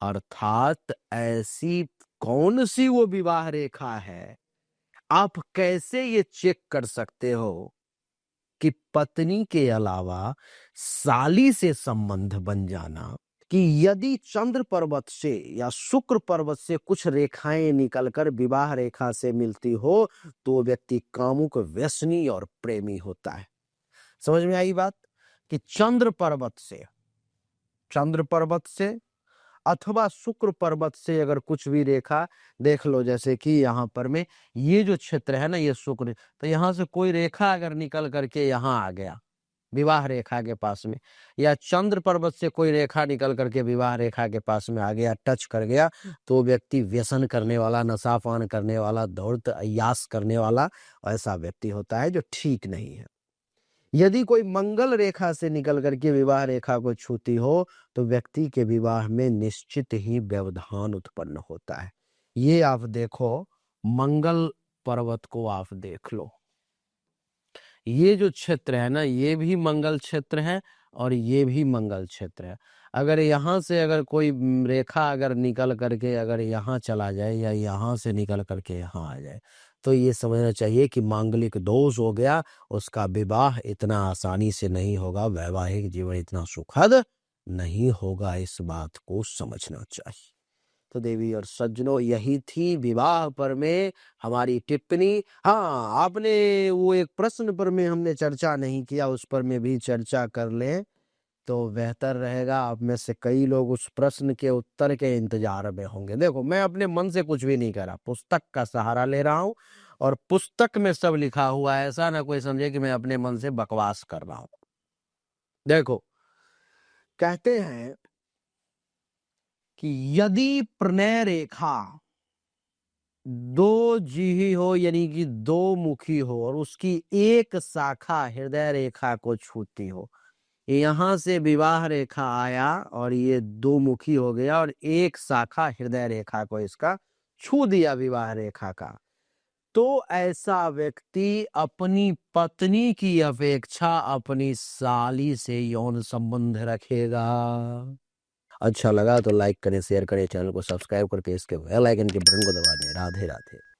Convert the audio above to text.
अर्थात ऐसी कौन सी वो विवाह रेखा है, आप कैसे ये चेक कर सकते हो कि पत्नी के अलावा साली से संबंध बन जाना, कि यदि चंद्र पर्वत से या शुक्र पर्वत से कुछ रेखाएं निकलकर विवाह रेखा से मिलती हो तो व्यक्ति कामुक, व्यसनी और प्रेमी होता है। समझ में आई बात? कि चंद्र पर्वत से अथवा शुक्र पर्वत से अगर कुछ भी रेखा देख लो, जैसे कि यहाँ पर में ये जो क्षेत्र है ना, ये शुक्र, तो यहाँ से कोई रेखा अगर निकल करके यहाँ आ गया विवाह रेखा के पास में, या चंद्र पर्वत से कोई रेखा निकल करके विवाह रेखा के पास में आ गया, टच कर गया, तो व्यक्ति व्यसन करने वाला, नशापान करने वाला, दौड़त अय्यास करने वाला ऐसा व्यक्ति होता है, जो ठीक नहीं है। यदि कोई मंगल रेखा से निकल करके विवाह रेखा को छूती हो तो व्यक्ति के विवाह में निश्चित ही व्यवधान उत्पन्न होता है। ये आप देखो, मंगल पर्वत को आप देख लो, ये जो क्षेत्र है ना, ये भी मंगल क्षेत्र है और ये भी मंगल क्षेत्र है। अगर यहाँ से अगर कोई रेखा अगर निकल करके अगर यहाँ चला जाए या यहाँ से निकल करके यहाँ आ जाए, तो ये समझना चाहिए कि मांगलिक दोष हो गया, उसका विवाह इतना आसानी से नहीं होगा, वैवाहिक जीवन इतना सुखद नहीं होगा। इस बात को समझना चाहिए। तो देवी और सज्जनों, यही थी विवाह पर में हमारी टिप्पणी। हाँ, आपने वो एक प्रश्न पर में हमने चर्चा नहीं किया, उस पर में भी चर्चा कर लें तो बेहतर रहेगा। आप में से कई लोग उस प्रश्न के उत्तर के इंतजार में होंगे। देखो, मैं अपने मन से कुछ भी नहीं कर रहा, पुस्तक का सहारा ले रहा हूं और पुस्तक में सब लिखा हुआ है। ऐसा ना कोई समझे कि मैं अपने मन से बकवास कर रहा हूं। देखो, कहते हैं कि यदि प्रणय रेखा दो जिही हो, यानी कि दो मुखी हो, और उसकी एक शाखा हृदय रेखा को छूती हो, यहां से विवाह रेखा आया और ये दो मुखी हो गया और एक शाखा हृदय रेखा को इसका छू दिया विवाह रेखा का, तो ऐसा व्यक्ति अपनी पत्नी की अपेक्षा अपनी साली से यौन संबंध रखेगा। अच्छा लगा तो लाइक करें, शेयर करें, चैनल को सब्सक्राइब करके इसके बेल आइकन के बटन को दबा दें। राधे राधे।